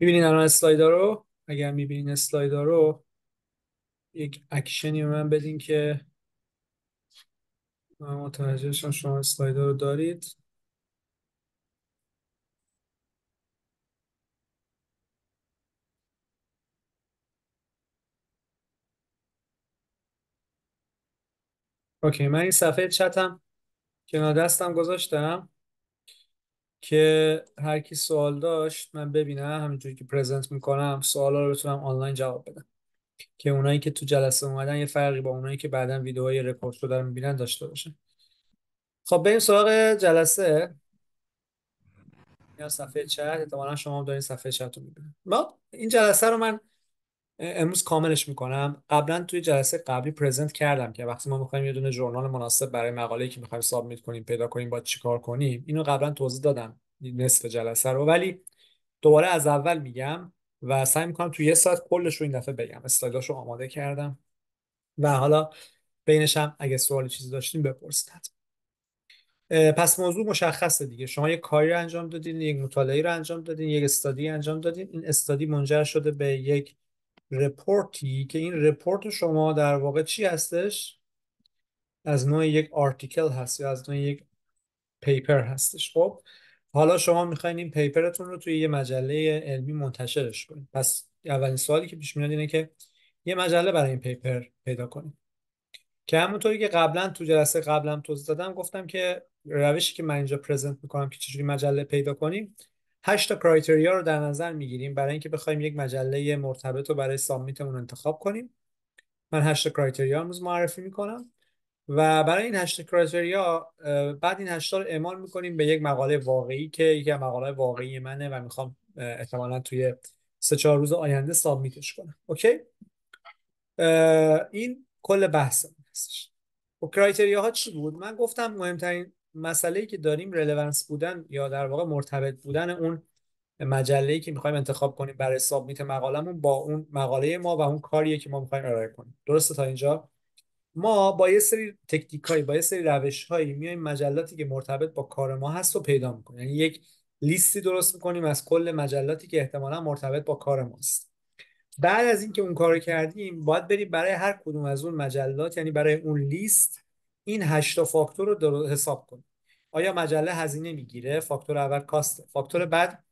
میبینین الان اسلایدا رو؟ اگر میبینین اسلایدا رو یک اکشنی به من بدین که من متوجه شم شما اسلایدا رو دارید. اوکی، من این صفحه چتم کنار دستم گذاشتم که هر کی سوال داشت من ببینم، همینجوری که پرزنت میکنم سوالا رو بتونم آنلاین جواب بدم، که اونایی که تو جلسه اومدن یه فرقی با اونایی که بعداً ویدیوهای رکورد شده رو میبینن داشته باشن. خب بریم سراغ جلسه. یا صفحه چت، احتمالاً شما هم دارین صفحه چت رو میبینید. ما این جلسه رو من امروز کاملش میکنم. قبلا توی جلسه قبلی پرزنت کردم که وقتی ما میخوایم یه دونه ژورنال مناسب برای مقاله‌ای که میخوایم سابمیت کنیم پیدا کنیم باید چیکار کنیم. اینو قبلا توضیح دادم نصف جلسه رو، ولی دوباره از اول میگم و سعی میکنم توی یه ساعت کلش رو این دفعه بگم. اسلایداشو آماده کردم و حالا بینش هم اگه سوالی چیزی داشتین بپرسید. پس موضوع مشخصه دیگه. شما یک کاری رو انجام دادین، یک مطالعه رو انجام دادین، یک استادی انجام دادین. این استادی منجر شده به یک رپورتی که این رپورت شما در واقع چی هستش؟ از نوع یک آرتیکل هست یا از نوع یک پیپر هستش. خب حالا شما میخواین این پیپرتون رو توی یه مجله علمی منتشرش کنید. پس اولین سوالی که پیش میاد اینه که یه مجله برای این پیپر پیدا کنید. که همونطوری که قبلا تو جلسه قبلا توضیح دادم، گفتم که روشی که من اینجا پرزنت میکنم که چجوری مجله پیدا کنیم، 8 تا کرایتریا رو در نظر میگیریم برای اینکه بخوایم یک مجله مرتبط رو برای سابمیتمون انتخاب کنیم. من 8 تا کرایتریا امروز معرفی میکنم و برای این 8 تا کرایتریا بعد این 8 تا رو اعمال میکنیم به یک مقاله واقعی که یکی از مقاله واقعی منه و میخوام احتمالاً توی 3-4 روز آینده سابمیتش کنم. اوکی؟ این کل بحث هستش. خب کرایتریا ها چی بود؟ من گفتم مهمترین مسئله‌ای که داریم رلوانس بودن یا در واقع مرتبط بودن اون مجله‌ای که می‌خوایم انتخاب کنیم برای سابمیت مقالمون با اون مقاله ما و اون کاریه که ما می‌خوایم ارائه کنیم. درسته تا اینجا؟ ما با یه سری تکنیکایی، با یه سری روش‌هایی میایم مجلاتی که مرتبط با کار ما هست رو پیدا می‌کنیم. یعنی یک لیستی درست می‌کنیم از کل مجلاتی که احتمالاً مرتبط با کار ماست. بعد از اینکه اون کارو کردیم باید بریم برای هر کدوم از اون مجلات، یعنی برای اون لیست، این 8 تا فاکتور رو حساب کنیم. آیا مجله هزینه میگیره؟ فاکتور اول کاست. فاکتور بعد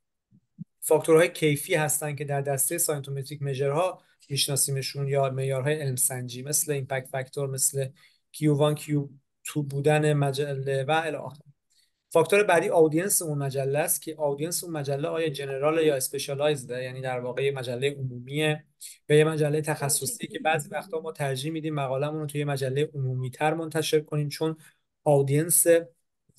فاکتورهای کیفی هستن که در دسته ساینتومتریک مژرها میشناسیمشون، یا معیارهای علم سنجی مثل ایمپکت فاکتور، مثل Q1 Q2 بودن مجله و الی آخر. فاکتور بعدی اودینس اون مجله است که اودینس اون مجله آیا جنرال یا اسپشیالایزده، یعنی در واقع یه مجله عمومیه یا یه مجله تخصصی که بعضی وقتا ما ترجیح میدیم مقالمون رو توی مجله عمومی تر منتشر کنیم چون اودینس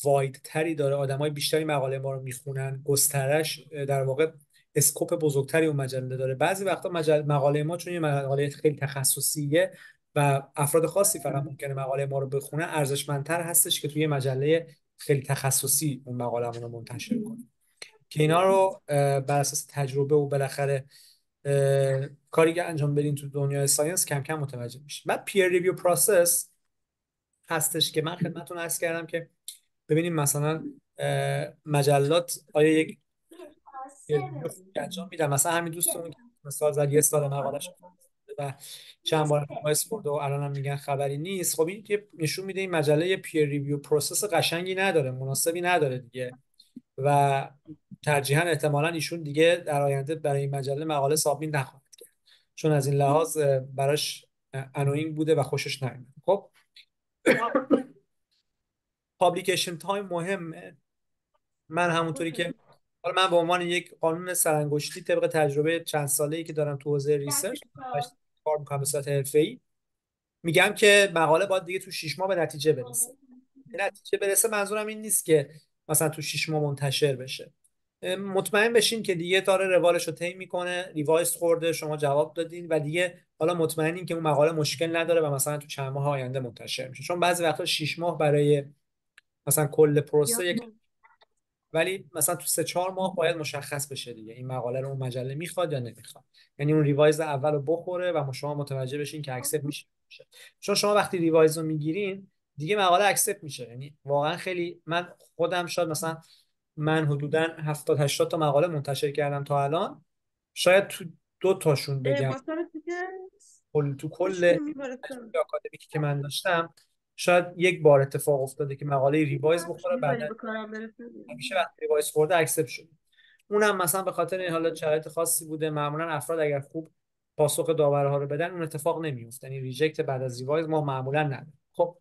واید تری داره، آدمای بیشتری مقاله ما رو میخونن، گسترش در واقع اسکوپ بزرگتری اون مجله داره. بعضی وقتا مقاله ما چون یه مقاله خیلی تخصصیه و افراد خاصی فقط ممکنه مقاله ما رو بخونه، ارزشمندتر هستش که توی مجله خیلی تخصصی اون مقالمون رو منتشر کنیم. که اینا رو بر اساس تجربه و بالاخره کاری که انجام بدین تو دنیای ساینس کم کم متوجه میشیم. بعد پیر ریویو پروسس هستش که من خدمتتون عرض کردم که ببینیم مثلا مجلات آیا یک پیر ریویو انجام میدن. مثلا همین دوستمون که مثال زد یه سال مقالهش و چند بار نمایش برده و الان هم میگن خبری نیست. خب این که نشون میده این مجله پیر ریویو پروسس قشنگی نداره، مناسبی نداره دیگه، و ترجیحاً احتمالاً ایشون دیگه در آینده برای این مجله مقاله سابمیت نخواهد کرد چون از این لحاظ براش انوینگ بوده و خوشش نیومد. خب پابلیکیشن تایم مهمه. من همونطوری که حالا من به عنوان یک قانون سرانگشتی طبق تجربه چند ساله‌ای که دارم تو حوزه ریسرچ کار می‌کنم به صورت حرفه‌ای، میگم که مقاله باید دیگه تو 6 ماه به نتیجه برسه. به نتیجه برسه منظورم این نیست که مثلا تو 6 ماه منتشر بشه. مطمئن بشین که دیگه داره روالش رو طی میکنه، ریوایس خورده، شما جواب دادین و دیگه حالا مطمئنین که اون مقاله مشکل نداره و مثلا تو چند ماه آینده منتشر میشه. چون بعضی وقتا 6 ماه برای مثلا کل پروسه ولی مثلا تو 3-4 ماه باید مشخص بشه دیگه این مقاله رو اون مجله میخواد یا نمیخواد. یعنی اون ریوایز اول رو بخوره و شما متوجه بشین که اکسپت میشه. چون شما وقتی ریوایز رو میگیرین دیگه مقاله اکسپت میشه. یعنی واقعا خیلی من خودم شاید مثلا من حدودا 70-80 تا مقاله منتشر کردم تا الان شاید تو دو تاشون بگم. باسم دیگه تو هیچ کل نمیباره کنم. آکادمیکی که من داشتم شاید یک بار اتفاق افتاده که مقاله ریوایز بخوره، میبری بعدا به کارم برسه. همیشه وقتی ریوایز خورده اکسپت شده. اونم مثلا به خاطر این حالت شرایط خاصی بوده. معمولا افراد اگر خوب پاسخ داورها رو بدن اون اتفاق نمیفته، یعنی ریجکت بعد از ریوایز ما معمولا نداریم. خب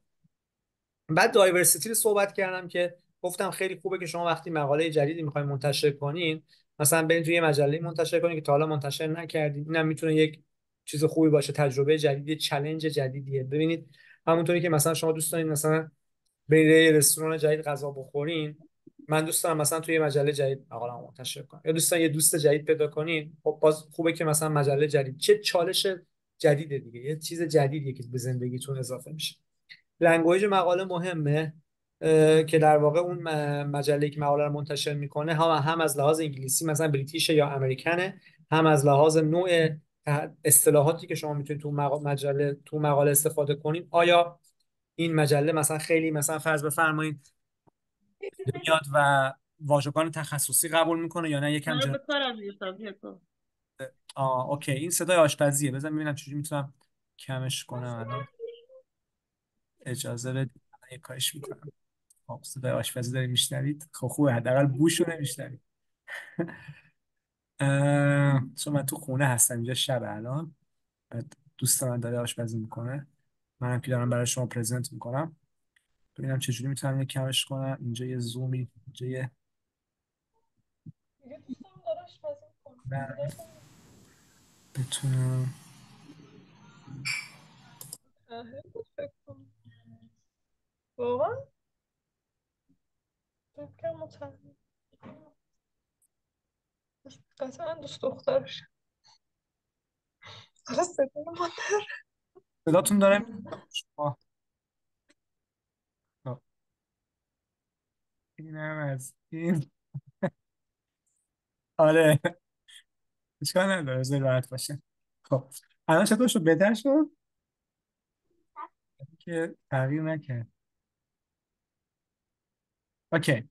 بعد دایورسیتی رو صحبت کردم که گفتم خیلی خوبه که شما وقتی مقاله جدیدی میخواین منتشر کنین مثلا برید توی یه مجله منتشر کنین که تا حالا منتشر نکردین. اینم میتونه یک چیز خوبی باشه، تجربه جدیدی، چالش جدیدیه. ببینید همونطوری که مثلا شما دوست دارین مثلا برید یه رستوران جدید غذا بخورین، من دوست دارم مثلا توی یه مجله جدید مقاله منتشر کنم، یا دوستان یه دوست جدید پیدا کنین، خب باز خوبه که مثلا مجله جدید چه چالش جدیده دیگه، یه چیز جدیدیه که به زندگیتون اضافه میشه. لنگویج مقاله مهمه، که در واقع اون مجله که مقاله رو منتشر میکنه هم از لحاظ انگلیسی مثلا بریتیشه یا امریکنه، هم از لحاظ نوع اصطلاحاتی که شما میتونید تو مجله تو مقاله استفاده کنید. آیا این مجله مثلا خیلی مثلا فرض بفرمایید میاد و واژگان تخصصی قبول میکنه یا نه یکم دارم به کارم میرسم بیا کن. اوکی، این صدای آشپزیه، بذار ببینم چجوری میتونم کمش کنم الان. اجازه بدید من یه کارش میکنم. خب صدای آشپزی دارید میشنوید، خب خوبه حداقل بوش رو نمیشنوید. چون من تو خونه هستم اینجا شب الان، بعد دوست من داره آشپزی میکنه، منم که دارم برای شما پرزنت میکنم. ببینم چجوری میتونم یه کمش کنم. اینجا یه زومی، اینجا یه دیگه دوستم داره آشپزی میکنه نه، صداشو بتونم. متأهل بود فکر کنم. واقعا فکر کنم متأهل. قطعا دوست دخترش. حالا صدای ما صداتون داره شما. خب، اینم از این. آره اشکال نداره، بذار راحت باشه. خب الان چطور شد؟ بهتر شد که تغییر نکرد. اوکی.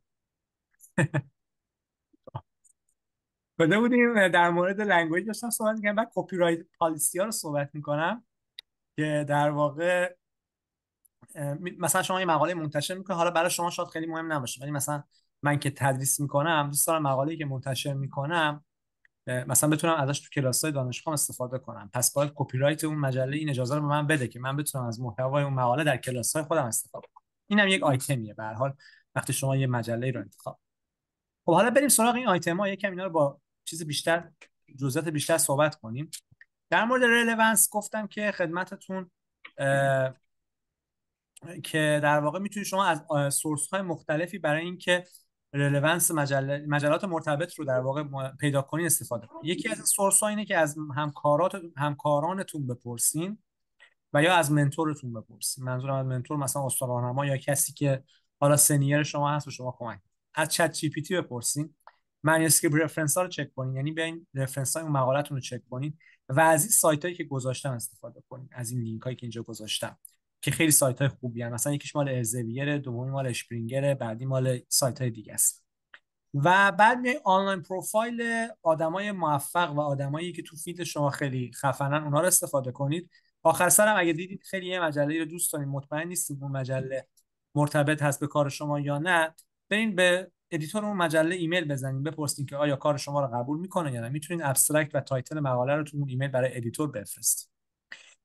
کجا بودیم؟ در مورد لنگویج داشتم صحبت می‌کردم، بعد کپی رایت پالیسی ها رو صحبت می‌کنم که در واقع مثلا شما یه مقاله منتشر می‌کنید، حالا برای شما شاید خیلی مهم نباشه، ولی مثلا من که تدریس می‌کنم دوست دارم مقاله‌ای که منتشر می‌کنم مثلا بتونم ازش تو کلاس‌های دانشگاه استفاده کنم. پس باید کپی رایت اون مجله این اجازه رو به من بده که من بتونم از محتوای اون مقاله در کلاس‌های خودم استفاده کنم. اینم یک آیتمیه به هر حال وقتی شما یه مجله رو انتخاب. خب حالا بریم سراغ این آیتم‌ها، یکم اینا رو با چیز بیشتر، جزئیات بیشتر صحبت کنیم. در مورد رلوانس گفتم که خدمتتون که در واقع میتونید شما از سورس های مختلفی برای اینکه رلوانس مجلات مرتبط رو در واقع پیدا کنین استفاده کنید. یکی از این سورس ها اینه که از همکارانتون بپرسین و یا از منتورتون بپرسین. منظورم از منتور مثلا استاد راهنما یا کسی که حالا سنیر شما هست و شما کمک. از چت جی پی تی بپرسین، منیسکریپت رفرنس ها رو چک کنین، یعنی بیاین رفرنس های اون مقالتون رو چک کنین و از این سایت هایی که گذاشتم استفاده کنین، از این لینک هایی که اینجا گذاشتم که خیلی سایت های خوبی هستن. مثلا یکیش مال الزویر، دومی مال اشپرینگر، بعدی مال سایت های دیگه است. و بعد می آنلاین پروفایل آدمای موفق و آدمایی که تو فیلد شما خیلی خفنن اونها رو استفاده کنید. آخر سرم اگه دیدید خیلی یه مجله رو دوست دارین مطمئن نیستید اون مجله مرتبط هست به کار شما یا نه، برین به ادیتور اون مجله ایمیل بزنین بپرسین که آیا کار شما رو قبول میکنه یا نه. میتونین ابسترکت و تایتل مقاله رو تو اون ایمیل برای ادیتور بفرستید.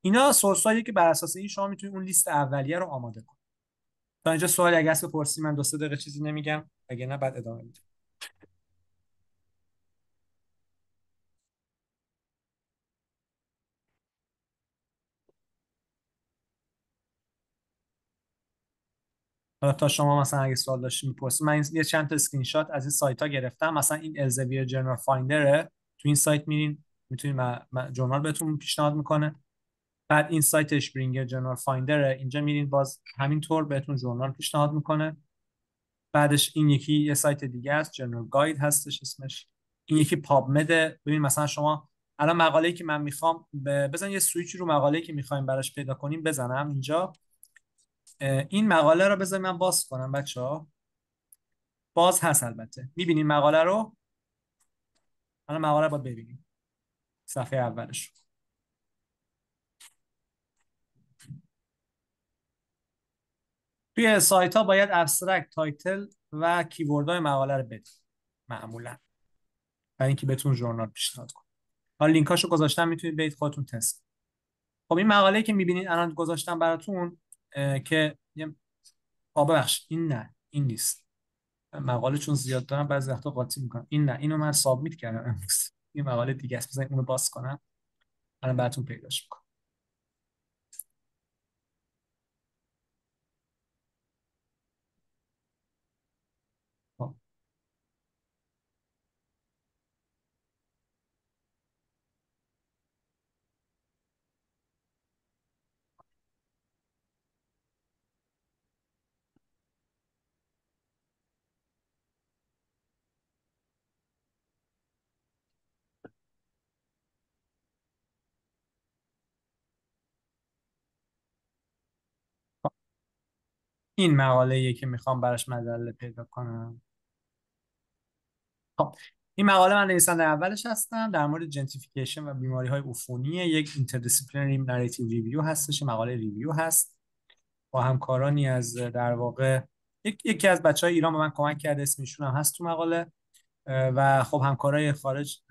اینا سورسایی که بر اساس این شما میتونید اون لیست اولیه رو آماده کنید. تا اینجا سوالی اگه هست بپرسید، من دو سه دقیقه چیزی نمیگم، اگه نه بعد ادامه میدم. حالا تا شما مثلا اگه سوال داشتین میپرسید، من یه چند تا اسکرین شات از این سایت ها گرفتم. مثلا این الزویر جرنال فایندره، تو این سایت میرین میتونید جورنال بهتون پیشنهاد میکنه. بعد این سایت اشپرینگر جرنال فایندره، اینجا میرین باز همینطور بهتون جورنال پیشنهاد میکنه. بعدش این یکی یه سایت دیگه است، جرنال گاید هستش اسمش. این یکی پاب مده. ببین مثلا شما الان مقاله‌ای که من میخوام بزن یه سویچ رو مقاله‌ای که میخوایم براش پیدا کنیم بزنم اینجا. این مقاله رو بذار من باز کنم بچه‌ها. باز هست البته، میبینین مقاله رو. الان مقاله رو باید ببینیم. صفحه اولش. توی سایت ها باید ابسترکت، تایتل و کیوردهای مقاله رو بدید معمولا، برای اینکه بتون ژورنال پیشنهاد کنید. حالا لینکاشو گذاشتم، میتونید برید خودتون تست. خب این مقاله‌ای که می‌بینید الان گذاشتم براتون که ببخشید این نه، این نیست. مقاله چون زیاد دارم بعضی وقتا قاطی میکنم. این نه، اینو من سابمیت کردم امروز. این مقاله دیگه است، بذارید اونو باز کنم الان براتون پیداش میکنم. خب این مقاله‌ایه که میخوام براش مجله پیدا کنم. خب این مقاله من نویسنده اولش هستم، در مورد جنتیفیکیشن و بیماری‌های عفونی، یک اینتردیسیپلینری نریتیو ریویو هستش، مقاله ریویو هست با همکارانی از در واقع یکی از بچهای ایران به من کمک کرده، اسمشون هم هست تو مقاله. و خب همکارای خارج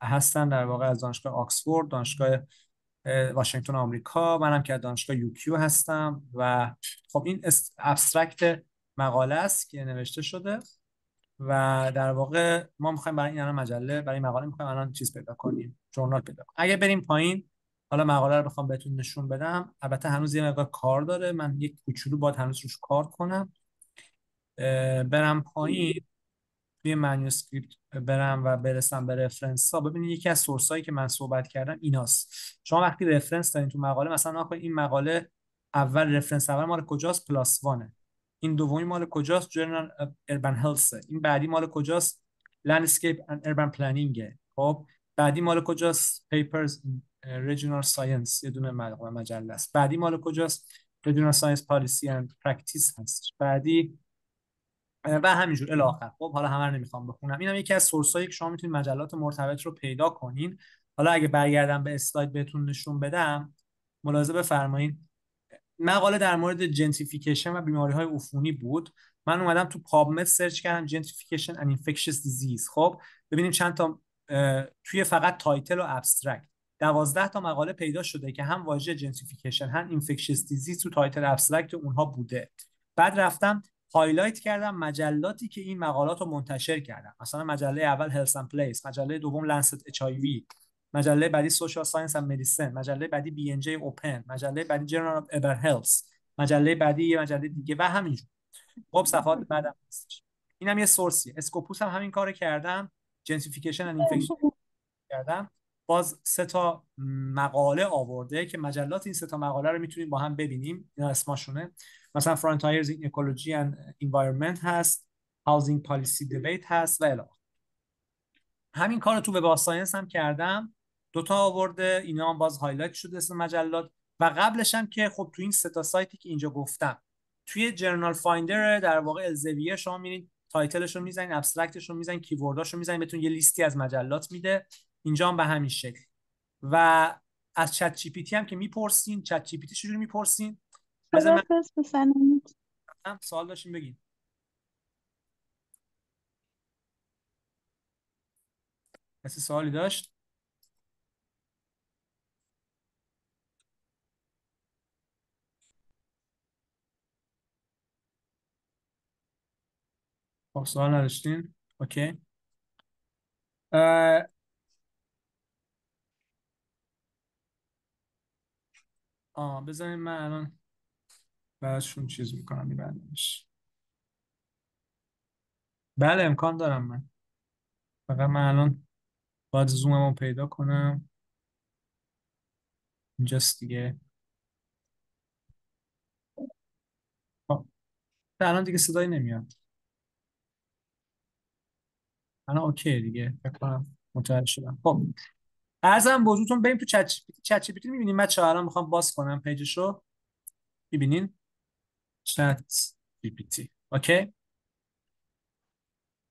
هستن در واقع، از دانشگاه آکسفورد، دانشگاه واشنگتن آمریکا، منم که از دانشگاه یوکیو هستم. و خب این ابسترکت مقاله است که نوشته شده و در واقع ما میخوایم برای این الان مجله، برای این مقاله میخوایم الان چیز پیدا کنیم، ژورنال پیدا کنیم. اگه بریم پایین، حالا مقاله رو بخوام بهتون نشون بدم، البته هنوز یه مقدار کار داره، من یک کوچولو باید هنوز روش کار کنم. برم پایین توی منیوسکریپت، برم و برسم به رفرنس ها. ببینید یکی از سورس هایی که من صحبت کردم ایناست. شما وقتی رفرنس دارین تو مقاله، مثلا آخه این مقاله اول رفرنس اول مال کجاست؟ پلاس وانه. این دومی مال کجاست؟ جورنال اربن هلث. این بعدی مال کجاست؟ لندسکیپ اند اربن پلنینگ. خب بعدی مال کجاست؟ پیپرز ریجنال ساینس، یه دونه مجله است. بعدی مال کجاست؟ ریجنال ساینس پالیسی اند پرکتیس هست. بعدی و همینجور الی آخر. خب حالا همه رو نمیخوام بخونم. اینم یکی از سورسایی که شما میتونید مجلات مرتبط رو پیدا کنین. حالا اگه برگردم به اسلاید بهتون نشون بدم، ملاحظه بفرمایید. مقاله در مورد جنتیفیکیشن و بیماری های عفونی بود. من اومدم تو پابمد سرچ کردم جنتیفیکیشن and infectious disease. خب ببینیم چند تا توی فقط تایتل و ابسترکت 12 تا مقاله پیدا شده که هم واژه جنتیفیکیشن هم infectious disease تو تایتل ابسترکت اونها بوده. بعد رفتم هایلایت کردم مجلاتی که این مقالات رو منتشر کردن. مثلا مجله اول هلس اند پلیس، مجله دوم لنست اچ آی وی، مجله بعدی سوشال ساینس اند مدیسن، مجله بعدی بی ان جی اوپن، مجله بعدی جرنال اف ابر هلث، مجله بعدی یه مجله دیگه و همینجور. خب صفحات بعدم هستش. اینم یه سورسی. اسکوپوس هم همین کارو کردم، جنتیفیکیشن اند اینفکشن کردم، باز سه تا مقاله آورده که مجلات این سه تا مقاله رو میتونیم با هم ببینیم، اینا اسمشونه. مثلا فرانتایرز این اکولوژی اند انوایرمنت هست، هاوزینگ پالیسی دیبیت هست و الی آخر. همین کار رو تو وب ساینس هم کردم، دوتا آورده، اینا هم باز هایلایت شده اسم مجلات. و قبلش هم که خب تو این سه تا سایتی که اینجا گفتم، توی جرنال فایندر در واقع الزویه شما میرین، تایتلش رو میزنین، ابسترکتش رو میزنین، کیورداش رو میزنین، بهتون یه لیستی از مجلات میده. اینجا هم به همین شکل. و از چت جی پی تی هم که میپرسین، چت جی پی تی چجوری میپرسین؟ بذار من خدافظ به سلامت. هم سوال داشتیم بگین. کسی سوالی داشت؟ خب سوال نداشتین؟ اوکی. اه بذارین من الان براشون چیز میکنم، میبندمش. بله امکان دارم من. فقط من الان باید زوممو پیدا کنم. اینجاست دیگه. خب الان دیگه صدایی نمیاد. الان اوکی دیگه، فکر کنم متوجه شدم. خب ارزم بزرگتون بریم تو چت جی پی تی. چت جی پی تی می‌بینیم بچه‌ها؟ الان میخوام باز کنم پیجشو. می‌بینین؟ چت جی پی تی. اوکی.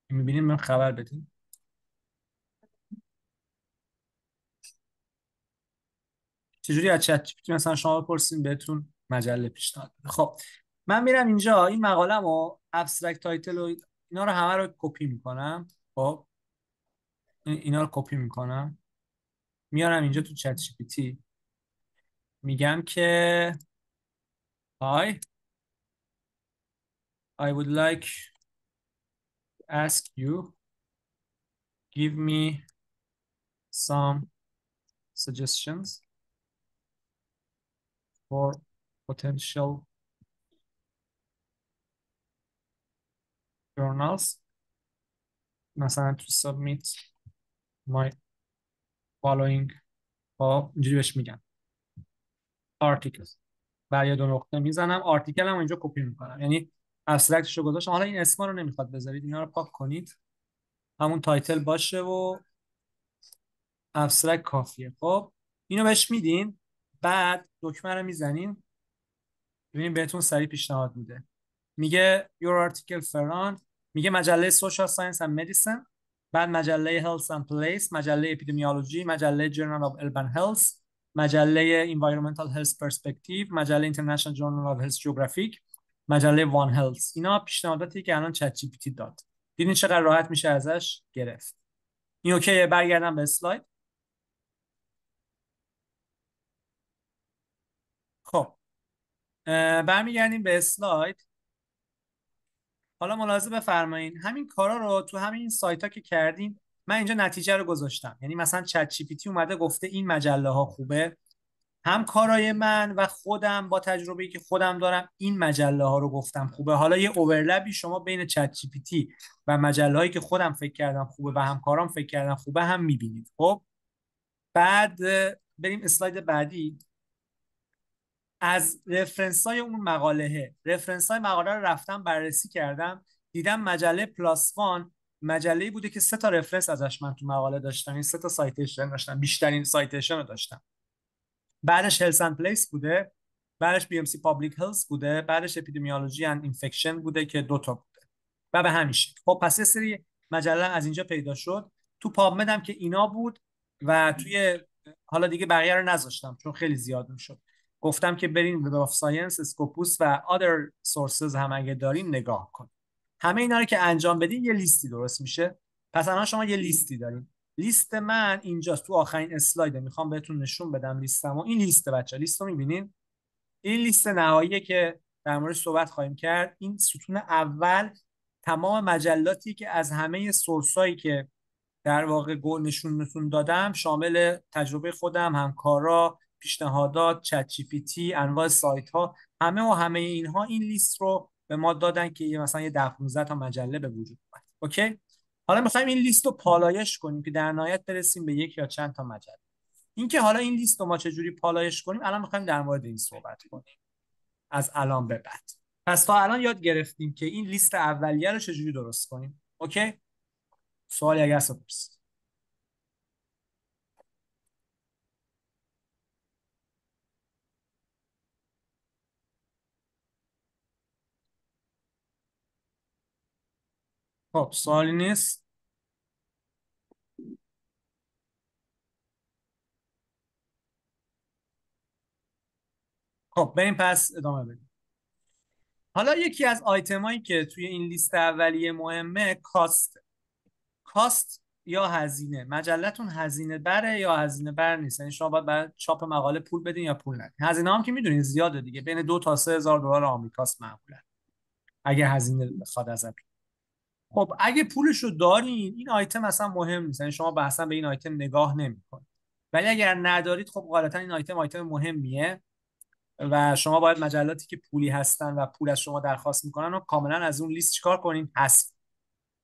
می‌بینین؟ من خبر بدین. چجوری از چت جی پی تی مثلا شما بپرسین بهتون مجله پیشنهاد بده. خب من میرم اینجا این مقاله‌مو ابسترکت تایتل و اینا رو همه رو کپی میکنم. خب اینا رو کپی میکنم میارم اینجا تو چت جی پی تی، میگم که hi I would like to ask you give me some suggestions for potential journals مثلا to submit my following. خب اینجوری بهش میگم articles، بعد یه دو نقطه میزنم آرتیکل هم اینجا کپی میکنم، یعنی ابسترکتش رو گذاشتم. حالا این اسما رو نمیخواد بذارید، اینا رو پاک کنید، همون تایتل باشه و ابسترکت کافیه. خب اینو بهش میدین، بعد دکمه رو میزنین، ببینید بهتون سریع پیشنهاد میده. میگه your article فران، میگه مجله Social Science and Medicine، بعد مجله Health and Place، مجله Epidemiology، مجله Journal of Urban Health، مجله Environmental Health Perspective، مجله International Journal of Health Geographic، مجله One Health. اینا پیشنهاداتی که الان چت جی پی تی داد. دیدین چقدر راحت میشه ازش گرفت. این اوکیه. برگردم به اسلاید. خب برمیگردیم به اسلاید. حالا ملاحظه بفرمایید همین کارا رو تو همین سایت ها که کردین من اینجا نتیجه رو گذاشتم. یعنی مثلا چت جی پی تی اومده گفته این مجله ها خوبه، هم کارای من و خودم با تجربه‌ای که خودم دارم این مجله ها رو گفتم خوبه. حالا یه اورلپی شما بین چت جی پی تی و مجله هایی که خودم فکر کردم خوبه و همکارام فکر کردم خوبه هم می‌بینید. خب بعد بریم اسلاید بعدی. از رفرنس های اون مقاله، رفرنس های مقاله رو رفتم بررسی کردم، دیدم مجله پلاس وان مجله‌ای بوده که 3 تا رفرنس ازش من تو مقاله داشتم، این 3 تا سایتیشن داشتم، بیشترین سایتیشن رو داشتم. بعدش هلس اند پلیس بوده، بعدش بی ام سی پابلیک هلس بوده، بعدش اپیدمیولوژی اند اینفکشن بوده که 2 تا بوده و به همین شکل. خب پس یه سری مجله از اینجا پیدا شد. تو پابمد هم که اینا بود و توی حالا دیگه بقیه رو نذاشتم چون خیلی زیاد میشد. گفتم که برین وب اف ساینس، اسکوپوس و other sources هم اگه دارین نگاه کن. همه اینا رو که انجام بدین یه لیستی درست میشه. پس الان شما یه لیستی دارین. لیست من اینجاست تو آخرین اسلاید، میخوام بهتون نشون بدم لیستمو. این لیست بچه لیست رو میبینین، این لیست نهاییه که در موردش صحبت خواهیم کرد. این ستون اول تمام مجلاتی که از همه سورسایی که در واقع نشونتون دادم شامل تجربه خودم، همکارا، پیشنهادات، چت جی پی تی، انواع سایت ها، همه اینها این لیست رو به ما دادن که مثلا یه 10 15 تا مجله به وجود اومد. اوکی. حالا می‌خوایم این لیست رو پالایش کنیم که در نهایت برسیم به یک یا چند تا مجله. اینکه حالا این لیست رو ما چجوری پالایش کنیم الان می‌خوایم در مورد این صحبت کنیم از الان به بعد. پس تا الان یاد گرفتیم که این لیست اولیه رو چجوری درست کنیم. اوکی. سوالی اگه هست بپرسید. خب سوالی نیست. خب بریم پس ادامه بدیم. حالا یکی از آیتمایی که توی این لیست اولیه مهمه کاست. کاست یا هزینه. مجلتون هزینه بره یا هزینه بر نیست، یعنی شما باید برای چاپ مقاله پول بدین یا پول ندین. هزینه هم که میدونید زیاده دیگه، بین 2 تا 3 هزار دلار آمریکاست معمولا اگه هزینه بخواد ازت. خب اگه پولش رو دارین این آیتم اصلا مهم نیست، یعنی شما اصلا به این آیتم نگاه نمی‌کنید. ولی اگر ندارید خب غالبا این آیتم مهمیه و شما باید مجلاتی که پولی هستن و پول از شما درخواست میکنن و کاملا از اون لیست چیکار کنین؟ حذف.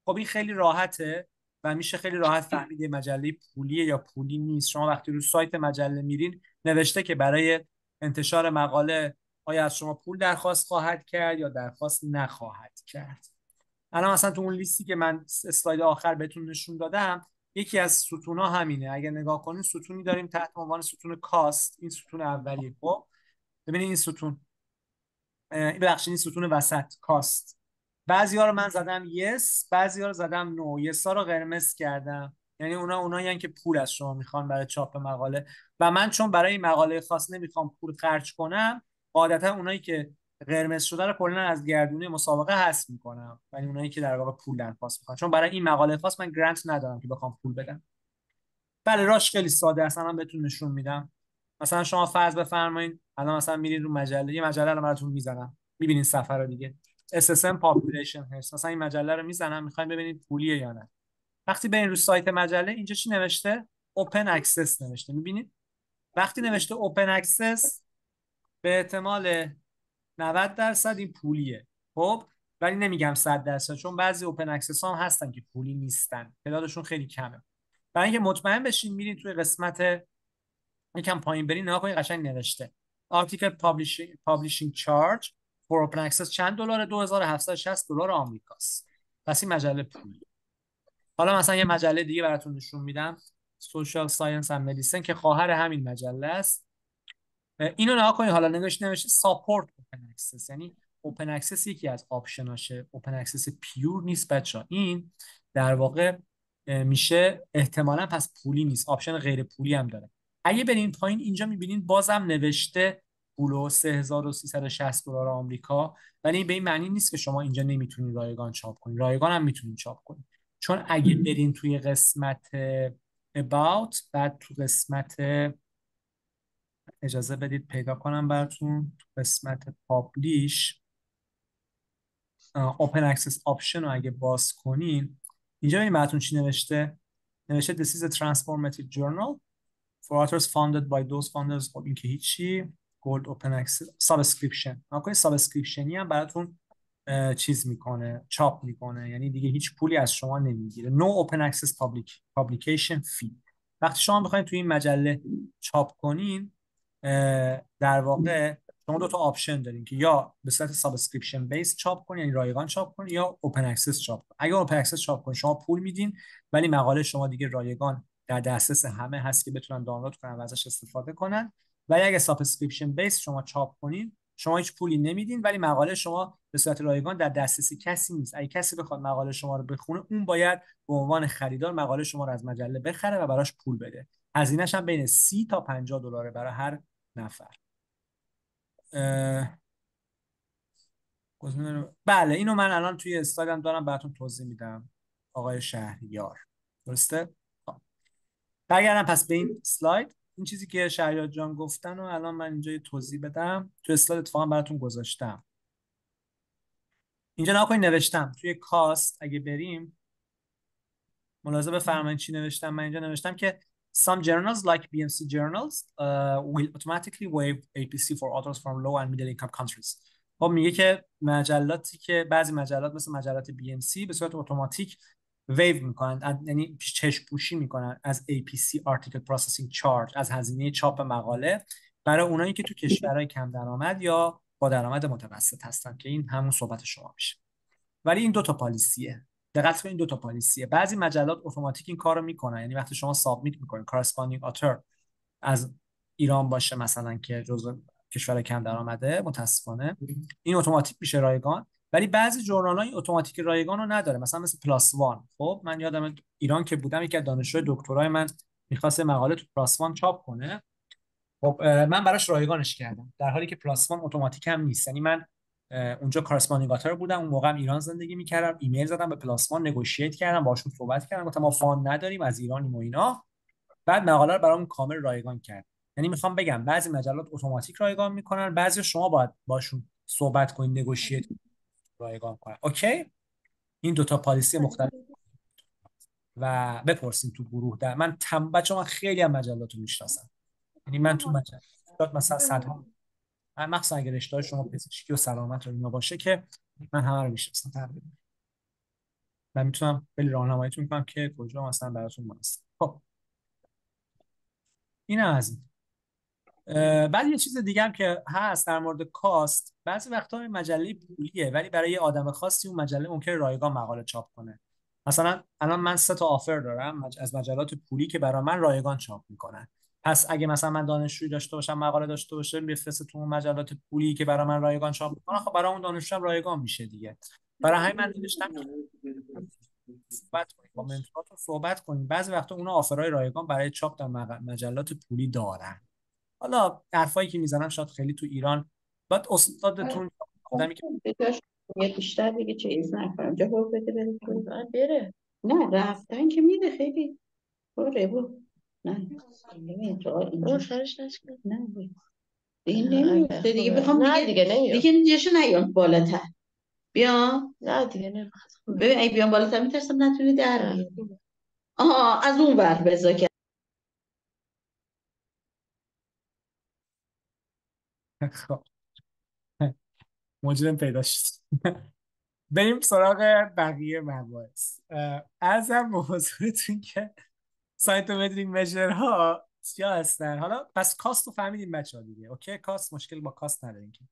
خب این خیلی راحته و میشه خیلی راحت فهمید یه مجله پولیه یا پولی نیست. شما وقتی رو سایت مجله میرین نوشته که برای انتشار مقاله آیا از شما پول درخواست خواهد کرد یا درخواست نخواهد کرد. الان مثلا تو اون لیستی که من اسلاید آخر بهتون نشون دادم یکی از ستون‌ها همینه. اگه نگاه کنین ستونی داریم تحت عنوان ستون کاست. این ستون اولیه. خب ببینید این ستون، ببخشید این ستون وسط کاست. بعضی ها رو من زدم یس، بعضی ها رو زدم نو. یس ها رو قرمز کردم، یعنی اونایی که پول از شما میخوان برای چاپ مقاله. و من چون برای این مقاله خاص نمیخوام پول خرج کنم، عادتا اونایی که قرمز شده رو کلا از گردونه مسابقه حذف میکنم، ولی اونایی که در واقع پول درخواست میکنن، چون برای این مقاله خاص من گرانت ندارم که بخوام پول بدم. بله راش خیلی ساده است، الان بهتون نشون میدم. مثلا شما فرض بفرمایید الان مثلا میرید رو مجله، یه مجله رو براتون میزنم، میبینید صفحه رو دیگه، SSM Population هست، مثلا این مجله رو میزنم، میخوایم ببینید پولیه یا نه. وقتی برین رو سایت مجله، اینجا چی نوشته؟ Open Access نوشته، میبینید؟ وقتی نوشته Open Access، به احتمال 90% این پولیه. خب ولی نمیگم 100%، چون بعضی اوپن اکسس ها هم هستن که پولی نیستن، تعدادشون خیلی کمه. برای اینکه مطمئن بشین، میرین توی قسمت یکم پایین برین، نگاه کنید قشنگ نوشته Article Publishing Charge for Open Access چند دلار؟ $2760 آمریکاست. پس این مجله پولی. حالا مثلا یه مجله دیگه براتون نشون میدم، Social Science and Medicine که خواهر همین مجله است. اینو نگاه کنید، حالا نوشته Support Open Access، یعنی اوپن اکسس یکی از آپشناشه، اوپن اکسس پیور نیست بچه ها. این در واقع میشه احتمالاً پس پولی نیست، آپشن غیر پولی هم داره. اگه برین پایین اینجا میبینید بازم نوشته پولو $3360 آمریکا، ولی به این معنی نیست که شما اینجا نمیتونید رایگان چاپ کنید، رایگان هم میتونید چاپ کنید. چون اگه برین توی قسمت about، بعد تو قسمت، اجازه بدید پیدا کنم براتون، تو قسمت پابلیش اوپن اکسس آپشن رو اگه باز کنین، اینجا ببینید براتون چی نوشته. نوشته this is a transformative journal for authors funded by those founders. خب این که هیچی. gold open access subscription، نکنید سابسکریپشنی هم براتون چیز میکنه، چاپ میکنه، یعنی دیگه هیچ پولی از شما نمیگیره. no open access publication fee. وقتی شما بخواید توی این مجله چاپ کنین، در واقع شما دو تا آپشن دارین که یا به صورت سابسکریپشن بیس چاپ کنین، یعنی رایگان چاپ کنین، یا اوپن اکسس چاپ کنین. اگه اوپن اکسس چاپ کنین شما پول میدین، ولی مقاله شما دیگه رایگان در دسترس همه هست که بتونن دانلود کنن و ازش استفاده کنن. ولی اگه سابسکریپشن بیس شما چاپ کنین، شما هیچ پولی نمیدین، ولی مقاله شما به صورت رایگان در دسترس کسی نیست. اگه کسی بخواد مقاله شما رو بخونه، اون باید به عنوان خریدار مقاله شما رو از مجله بخره و براش پول بده. هزینه‌ش هم بین 30 تا $50 برای هر نفر. بله اینو من الان توی استایلم دارم براتون توضیح میدم، آقای شهریار. درسته؟ برگردم پس به این اسلاید. این چیزی که شهریار جان گفتن و الان من اینجا یه توضیح بدم. توی اسلاید اتفاقا براتون گذاشتم. اینجا نگاه کنید نوشتم توی کاست، اگه بریم ملاحظه بفرمایید چی نوشتم. من اینجا نوشتم که some journals like BMC journals will automatically waive APC for authors from low and middle income countries. خب میگه که مجلاتی که بعضی مجلات مثل مجلات BMC به صورت اتوماتیک ویو میکنن، یعنی چشم پوشی میکنن از APC Article Processing Charge، از هزینه چاپ مقاله، برای اونایی که تو کشورهای کم درآمد یا با درآمد متوسط هستن، که این همون صحبت شما میشه. ولی این دو تا پالیسیه، دقت کنید، این دو تا پالیسیه. بعضی مجلات اتوماتیک این کارو میکنن، یعنی وقتی شما سابمیت میکنید کارسپاندینگ آتر از ایران باشه مثلا که جزو کشور کم درآمده، متاسفانه این اتوماتیک میشه رایگان. ولی بعضی ژورنال‌ها این اتوماتیک رایگان رو نداره، مثلا مثل پلاس وان. خب من یادم ایران که بودم، یکی از دانشجوی دکترای من می‌خواست مقاله تو پلاس وان چاپ کنه. خب من براش رایگانش کردم، در حالی که پلاس وان اتوماتیک هم نیست. یعنی من اونجا کارسپاندینگاتور بودم، اون موقع ایران زندگی می‌کردم، ایمیل زدم به پلاس وان، نگوشییت کردم باشون، صحبت کردم، گفتم ما فاند نداریم، از ایرانیم و اینا. بعد مقاله رو برام کامل رایگان کرد. یعنی میخوام بگم بعضی مجلات اتوماتیک رایگان میکنن، بعضی شما باید باشون صحبت کنید، نگوشییت رایگان کنن. اوکی، این دو تا پالیسی مختلف و بپرسین تو گروه. در من بچه‌ها، من خیلی از مجلات رو میشناسم، یعنی من تو مجلات مثلا صدها، مخصوصا اگه رشته شما پزشکی و سلامت رو اینا باشه، که من همه رو میشناسم تقریبا، من میتونم خیلی راهنماییتون کنم که کجا مثلا براتون مناسب. خب این از این. بعد یه چیز دیگه هم که هست در مورد کاست، بعضی وقتا این مجله پولیه، ولی برای یه آدم خاصی اون مجله ممکنه رایگان مقاله چاپ کنه. مثلا الان من 3 تا آفر دارم از مجلات پولی که برای من رایگان چاپ میکنن. پس اگه مثلا من دانشجویی داشته باشم، مقاله داشته باشم، بفرسته تو اون مجلات پولی که برای من رایگان چاپ میکنن، خب برای اون دانشجو هم رایگان میشه دیگه. برای همین من نوشتم صحبت کنید با منتوراتون، صحبت کنید. بعضی وقتا اونا آفرای رایگان برای چاپ در مجلات پولی دارن. حالا حرفایی که میزنم شاید خیلی تو ایران، باید استادتون آدمی که بهش یه بیشتر دیگه چیز نکنم جواب بده بره نه رفتن که میده خیلی بره نه اینجا سرش نشکن نه دیگه نمیفته دیگه بخوام نه دیگه نمیفته دیگه اینجاشو نیام بالاتر بیا نه دیگه نمیفته ببین ای بیام بالاتر میترسم نتونی در بیاری آها از اون ور بذار که خب مجرم پیدا شد. بریم سراغ بقیه مباحث. ارزم به حضورتون که سایتومتریک مژر ها چیا هستن. حالا پس کاست رو فهمیدیم بچه‌ها دیگه، اوکی؟ کاست، مشکل با کاست نداریم که.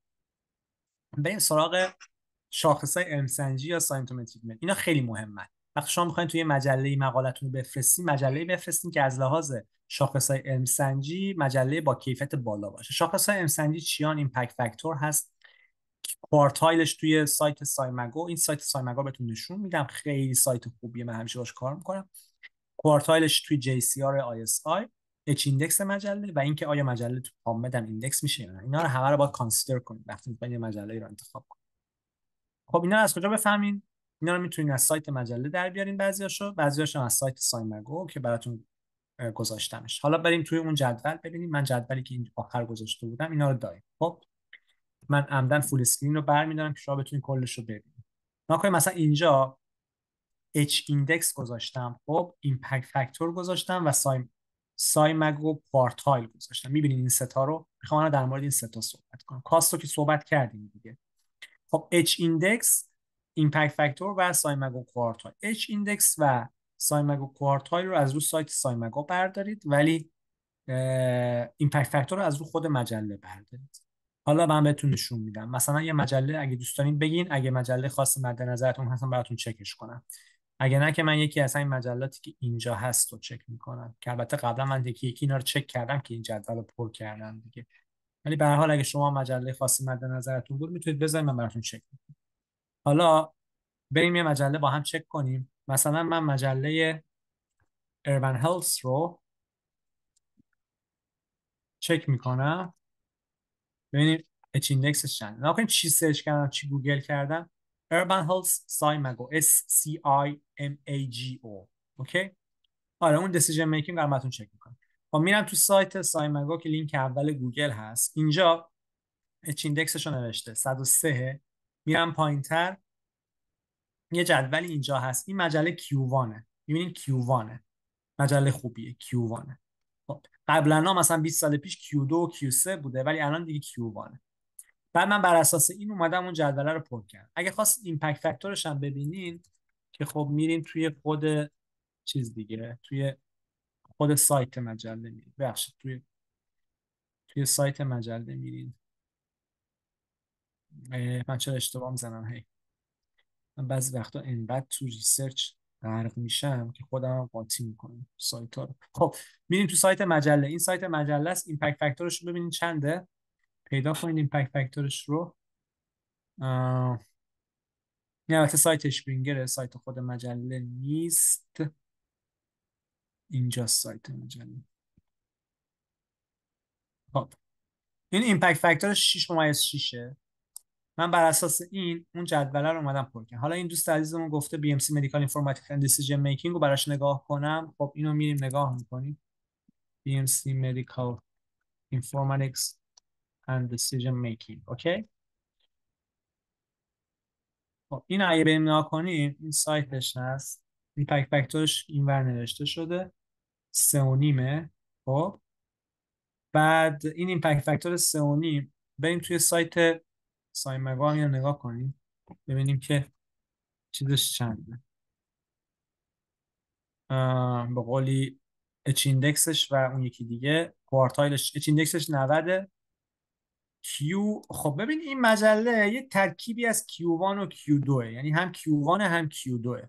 بریم سراغ شاخص‌های علم‌سنجی یا ساینتومتریک مژر. اینا خیلی مهمه. وقتی شما می‌خواید توی مجله مقالتون رو بفرستین، مجله بفرستین که از لحاظ شاخص‌های علم‌سنجی مجله با کیفیت بالا باشه. شاخص‌های علم‌سنجی چیان؟ ایمپکت فاکتور هست، کوارتایلش توی سایت سایمگو. این سایت سایمگو بهتون نشون میدم، خیلی سایت خوبیه، من همیشه باش کار میکنم. کوارتایلش توی JCR ISI، اچ ایندکس مجله و اینکه آیا مجله تو پامد هم ایندکس میشه یا نه. اینا رو همه رو باید کانسیدر کنید وقتی میخواید یه مجله رو انتخاب کنید. خب اینا رو از کجا بفهمین؟ اینا رو میتونید از سایت مجله در بیارین، بعضیاشو از سایت سایمگو که براتون گذاشتمش. حالا بریم توی اون جدول ببینیم. من جدولی که این آخر گذاشته بودم اینا رو داریم. خب من عمدن فول اسکرین رو برمی‌دارم که شما بتونید کلش رو ببینید. نکنید مثلا اینجا اچ ایندکس گذاشتم، خب ایمپکت فاکتور گذاشتم و سایمگ و کوارتایل گذاشتم. می‌بینید این ستا رو؟ می‌خوام در مورد این ستا صحبت کنم. کاست رو که صحبت کردیم دیگه. خب اچ ایندکس، ایمپکت فاکتور و سایمگ و کوارتایل. اچ ایندکس و سایمگ و کوارتایل رو از رو سایت سایمگو بردارید، ولی ایمپکت فاکتور رو از رو خود مجله بردارید. حالا من بهتون نشون میدم. مثلا یه مجله اگه دوست دارین بگین، اگه مجله خاصی مد نظرتون هستن براتون چکش کنم. اگه نه که من یکی از این مجلاتی که اینجا هست رو چک میکنم، که البته قبلا من یکی اینا رو چک کردم که این جدول رو پر کردم دیگه. ولی به هر حال اگه شما مجله خاصی مد نظرتون بود میتونید بذارید من براتون چک کنم. حالا بریم یه مجله با هم چک کنیم. مثلا من مجله Urban Health رو چک میکنم ببینید اچ ایندکسش چند. نکنید چی سرچ کردم چی گوگل کردم. Urban Health سایمگو SCIMAGO. اوکی. آره اون دیسیژن میکینگ رو براتون چک میکنم. خب میرم تو سایت سایمگو که لینک اول گوگل هست. اینجا اچ ایندکسش رو نوشته 103. میرم پایینتر یه جدولی اینجا هست. این مجله کیووانه. میبینید کیووانه. مجله خوبیه کیووانه. خب قبلا مثلا 20 سال پیش کیو2 و کیو3 بوده ولی الان دیگه کیووانه. بعد من بر اساس این اومدم اون جدول رو پر کردم. اگه خواست ایمپکت فاکتورش هم ببینین که خب میرین توی خود چیز دیگه، توی خود سایت مجله میرین. ببخشید توی سایت مجله میرین. من چرا اشتباه میزنم هی؟ من بعضی وقتا انقدر تو ریسرچ غرق میشم که خودم قاطی میکنم سایت ها رو. خب میرین تو سایت مجله. این سایت مجله است. ایمپکت فاکتورش رو ببینین چنده. پیدا کنین ایمپکت فاکتورش رو. این البته سایت اشپرینگره، سایت خود مجله نیست. اینجا سایت مجله. خب این ایمپکت فاکتور 6.6. من بر اساس این اون جدول رو اومدم پر کردم. حالا این دوست عزیزمون گفته BMC Medical Informatics and Decision Making رو براش نگاه کنم. خب اینو میریم نگاه میکنیم. BMC Medical Informatics and Decision Making. اوکی. خب این اگه بریم نگاه کنیم این سایتش هست. ایمپکت فاکتورش اینور نوشته شده 3.5. خب بعد این ایمپکت فاکتور 3.5 بریم توی سایت سایمگو هم نگاه کنیم ببینیم که چیزش چنده. به قولی اچ ایندکسش و اون یکی دیگه کوارتایلش اچ ایندکسش 90. کیو خب ببین این مجله یه ترکیبی از Q1 و Q2، یعنی هم Q1 هم Q2.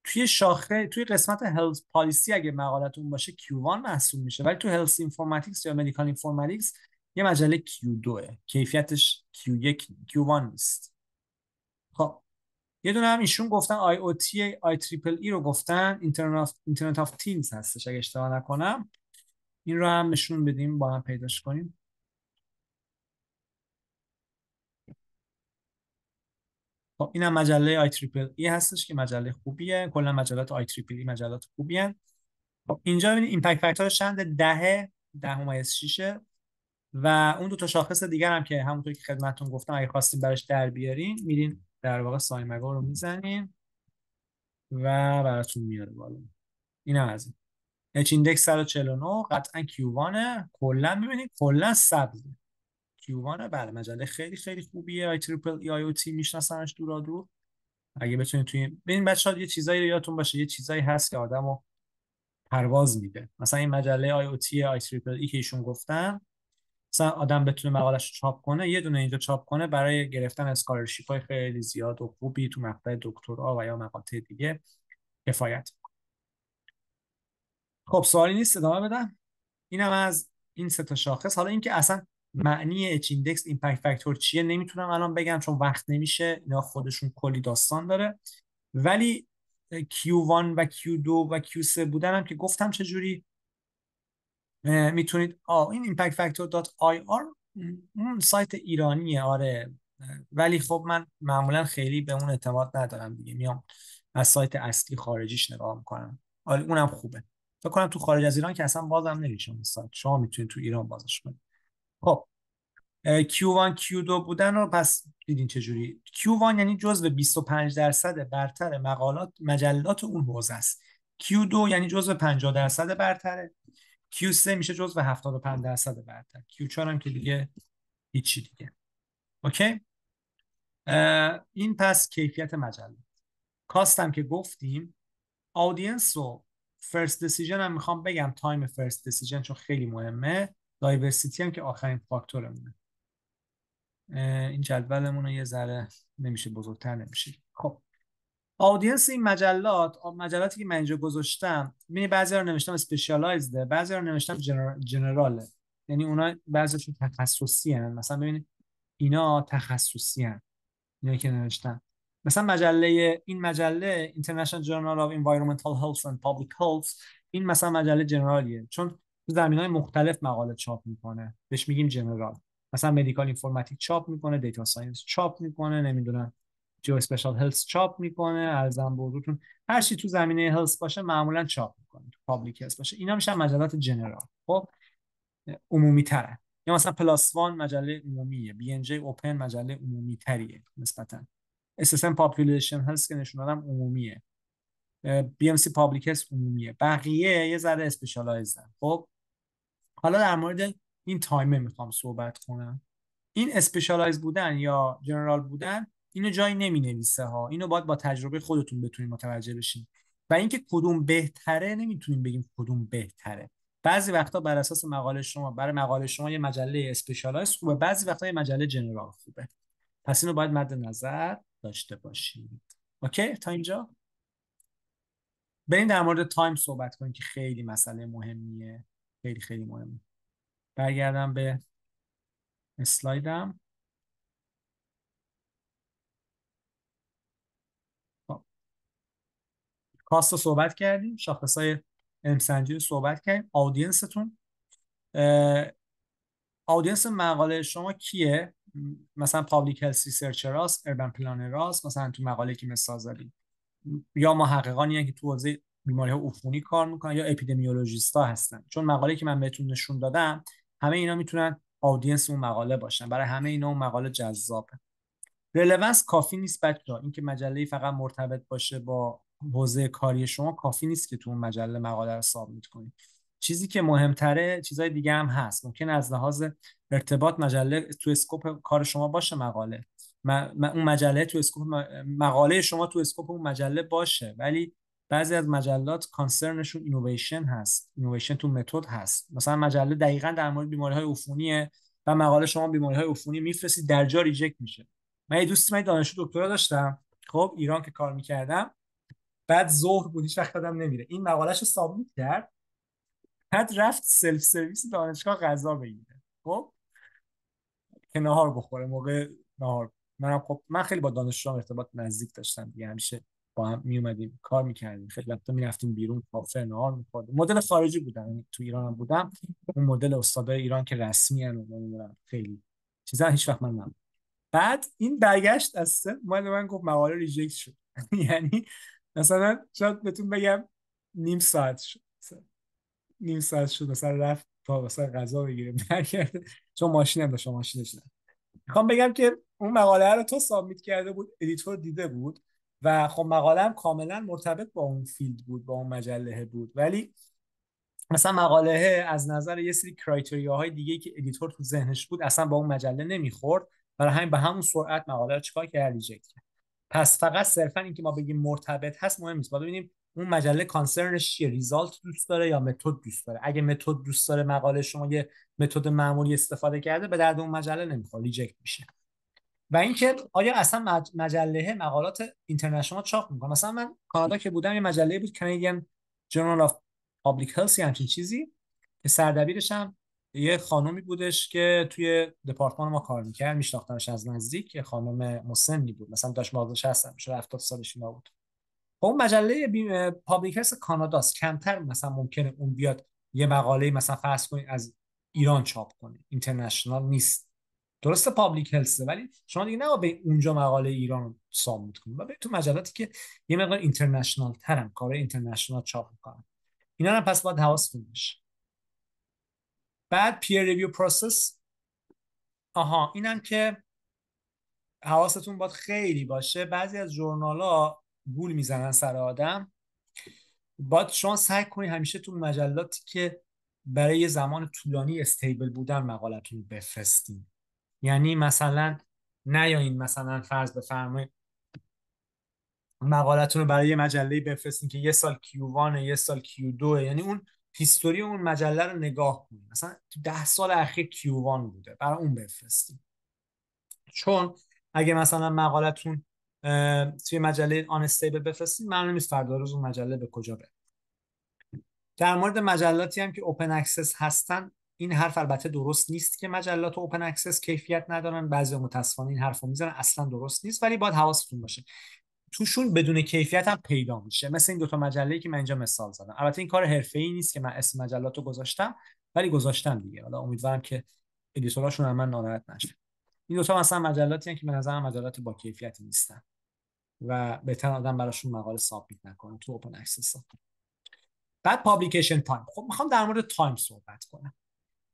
توی شاخه توی قسمت هلت پالیسی اگه مقالتون باشه Q1 محسوب میشه، ولی تو هلت اینفورماتیکس یا مدیکال اینفورماتیکس یه مجله Q2 کیفیتش Q1 نیست. خب یه دونه هم ایشون گفتن آی او تی آی تریپل ای رو گفتن، اینترنت آف تینگز هستش اگه اشتباه نکنم. این رو هم نشون بدیم با هم پیداش کنیم. خب اینم مجله آی تریپل ای هستش که مجله خوبیه. کلا مجلات آی تریپل ای مجلات خوبی ان. خب اینجا ببینید ایمپکت فاکتورش چنده؟ 10.6 و اون دو تا شاخص دیگر هم که همونطور که خدمتتون گفتم اگه خواستیم براش در بیارین میرین در واقع سایمگا رو میزنین و براتون میاره بالا. اینم از این اچ ایندکس 149 قطعا کیو1 کلا میبینید کلا سبزه. کیو1 بله مجله خیلی خیلی خوبیه. آی تریپل ای آی او تی میشناسنش دورا دور. اگه بتونید توی ببین بچه‌ها یه چیزایی رو یادتون باشه، یه چیزایی هست که آدمو پرواز میده. مثلا این مجله آی او تی آی تریپل ای که ایشون گفتن، مثلا آدم بتونه مقاله‌شو چاپ کنه، یه دونه اینجا چاپ کنه برای گرفتن اسکالرشیپ های خیلی زیاد و خوبی تو مقطع دکترا و یا مقاطع دیگه کفایت. خب سوالی نیست ادامه بدم. اینم از این سه تا شاخص. حالا اینکه اصلا معنی اچ ایندکس ایمپکت فاکتور چیه نمیتونم الان بگم چون وقت نمیشه، اینا خودشون کلی داستان داره. ولی Q1 و Q2 و Q3 بودن هم که گفتم چجوری میتونید این impactfactor.ir اون سایت ایرانیه آره. ولی خب من معمولا خیلی به اون اعتماد ندارم دیگه، میام از سایت اصلی خارجیش نگاه میکنم. آره اونم خوبه. فکر کنم تو خارج از ایران که اصلا بازم نمیشه اون سایت، شما میتونید تو ایران بازش کنید. خب Q1 Q2 بودن رو پس دیدین چجوری. Q1 یعنی جزو 25% برتر مجلات اون حوزه است. Q2 یعنی جزو 50% برتره. Q3 میشه جزو 75% برتر. Q4 هم که دیگه هیچی دیگه. اوکی. این پس کیفیت مجله. کاستم که گفتیم. آدینس و فرست دیسیژن هم میخوام بگم، تایم فرست دیسیژن چون خیلی مهمه. دایورسیتی هم که آخرین فاکتورمونه. این جدولمون رو یه ذره نمیشه بزرگتر نمیشه. خب آدینس این مجلاتی که من اینجا گذاشتم، ببینید بعضیا رو نوشتم اسپشیالایزد، بعضیا رو نوشتم جنراله. یعنی اونا بعضیشون تخصصی ان. مثلا ببینید اینا تخصصی ان. اینا که نوشتم مثلا این مجله International Journal of Environmental Health and Public Health، این مثلا مجله جنرالیه چون تو زمینه‌های مختلف مقاله چاپ میکنه، بهش میگیم جنرال. مثلا مدیکال اینفورماتیک چاپ میکنه، دیتا ساینس چاپ میکنه، نمیدونم جو اسپشال هلث چاپ میکنه، ارزم به حضورتون هر چی تو زمینه هلث باشه معمولا چاپ میکنه، تو پابلیک هلث باشه اینا میشن مجلات جنرال. خب عمومی تره. یا مثلا پلاس وان مجله عمومیه، بی ان جی اوپن مجله عمومی تریه نسبتا. SSM Population Health که نشون دادم عمومیه. BMC Public Health عمومیه. بقیه یه ذره اسپشیالایزدن. خب حالا در مورد این تایمه میخوام صحبت کنم. این اسپشیالایز بودن یا جنرال بودن اینو جایی نمی نویسه ها، اینو باید با تجربه خودتون بتونید متوجه بشین. و اینکه کدوم بهتره نمیتونیم بگیم کدوم بهتره. بعضی وقتا بر اساس مقاله شما، برای مقاله شما یه مجله اسپشیالایز خوبه، بعضی وقتا یه مجله جنرال خوبه. پس اینو باید مد نظر داشته باشید. اوکی تا اینجا بریم در مورد تایم صحبت کنیم که خیلی مسئله مهمیه، خیلی خیلی مهمه. برگردم به اسلایدم. خب. کاست رو صحبت کردیم، شاخصهای علم سنجی رو صحبت کردیم. آدینستون، آدینس مقاله شما کیه؟ مثلا پابلیک هلث ریسرچر هاست، اربن پلانر هاست، مثلا تو مقاله که مثال زدیم، یا محققانی هستن که تو حوزه بیماری ها عفونی کار میکنن، یا اپیدمیولوژیستا هستن. چون مقاله که من بهتون نشون دادم همه اینا میتونن آدینس اون مقاله باشن، برای همه اینا اون مقاله جذابه. رلوانس کافی نیست بچه‌ها، اینکه مجله فقط مرتبط باشه با حوزه کاری شما کافی نیست که تو اون مجله مقاله رو سابمیت کنید. چیزی که مهمتره چیزای دیگه هم هست. ممکن از لحاظ ارتباط مجله تو اسکوپ کار شما باشه، مقاله اون مجله تو اسکوپ مقاله شما تو اسکوپ اون مجله باشه، ولی بعضی از مجلات کانسرنشون اینویشن هست، اینویشن تو متد هست. مثلا مجله دقیقاً در مورد بیماری‌های عفونیه و مقاله شما بیماری‌های عفونی میفرستید در جا ریجکت میشه. من یه دوستی، من دانشجو دکترا داشتم، خب ایران که کار میکردم، بعد ظهر بود هیچ وقت یادم نمیره این مقالهشو سابمیت کرد، بعد رفت سلف سرویس دانشگاه غذا بگیره، خب که نهار بخوره موقع نهار. من خیلی با دانشجوام ارتباط نزدیک داشتم دیگه، همیشه با هم می اومدیم کار میکردیم، خیلی وقتا میرفتیم بیرون کافه نهار میخوردیم. مدل خارجی بودم، یعنی تو ایران هم بودم، اون مدل استادای ایران که رسمی ان و نمیدونم خیلی چیزا هیچ وقت من نبودم. بعد این برگشت از من گفت مقاله ریجکت شد. یعنی مثلا شاید بهتون بگم نیم ساعت شد، نیم ساعت شد مثلا رفت تا مثلا غذا بگیره برگرده، چون ماشین هم داشت ماشینش نه. میخوام بگم که اون مقاله رو تو سابمیت کرده بود، ادیتور دیده بود و خب مقاله هم کاملا مرتبط با اون فیلد بود، با اون مجله بود، ولی مثلا مقاله از نظر یه سری کرایتریاهای دیگه که ادیتور تو ذهنش بود اصلا با اون مجله نمیخورد، برای همین به همون سرعت مقاله رو چیکار کرد؟ ریجکت کرد. پس فقط صرفا اینکه ما بگیم مرتبط هست مهم نیست، باید ببینیم اون مجله کانسرنش چیه، ریزالت دوست داره یا متد دوست داره. اگه متد دوست داره، مقاله شما یه متد معمولی استفاده کرده، به درد اون مجله نمیخوره، ریجکت میشه. و اینکه آیا اصلا مجله مقالات اینترنشنال چاپ میکنه. مثلا من کانادا که بودم یه مجله بود Canadian Journal of Public Health یا همچین چیزی، که سردبیرش هم یه خانومی بودش که توی دپارتمان ما کار میکرد، میشناختمش از نزدیک، یه خانم مسنی بود، مثلا داشت بازنشسته هستم میشه 70 سالش اینا بود. خب اون مجله پابلیک هلث کاناداست، کمتر مثلا ممکنه اون بیاد یه مقاله مثلا فرض کنید از ایران چاپ کنه، اینترنشنال نیست. درسته پابلیک هلثه، ولی شما دیگه نه به اونجا مقاله ایران رو سابمیت کنید، و تو مجلاتی که یه مقدار اینترنشنال ترن، کار اینترنشنال چاپ میکنن، اینا هم پس باید حواستون باشه. بعد پیر ریویو پروسس، اینم که حواستون باید خیلی باشه. بعضی از ژورنال‌ها گول میزنن سر آدم، باید شما سعی کنید همیشه تو مجلاتی که برای یه زمان طولانی استیبل بودن مقالتون بفرستین. یعنی مثلا نیاین مثلا فرض بفرمایید مقالتون رو برای یه مجله بفرستین که یه سال Q1 یه سال Q2، یعنی اون هیستوری اون مجله رو نگاه کنید، مثلا تو 10 سال اخیر Q1 بوده، برای اون بفرستین. چون اگه مثلا مقالتون توی مجله آن استیبل بفرستین، معلوم نیست فردا روز اون مجله به کجا بره. در مورد مجلاتی هم که اوپن اکسس هستن، این حرف البته درست نیست که مجلات اوپن اکسس کیفیت ندارن، بعضی متاسفانه این حرفو میزنن، اصلا درست نیست، ولی باید حواستون باشه توشون بدون کیفیت هم پیدا میشه، مثل این دوتا مجله‌ای که من اینجا مثال زدم. البته این کار حرفه‌ای نیست که من اسم مجلات رو گذاشتم، ولی گذاشتم دیگه، حالا امیدوارم که ادیتوراشون هم من ناراحت نشه. این دوتا مثلا مجلاتی هستن که به نظرم مجلات با کیفیتی نیستن و بهتر آدم براشون مقاله سابمیت نکنه تو اوپن اکسس. بعد پابلیکیشن تایم. خب میخوام در مورد تایم صحبت کنم.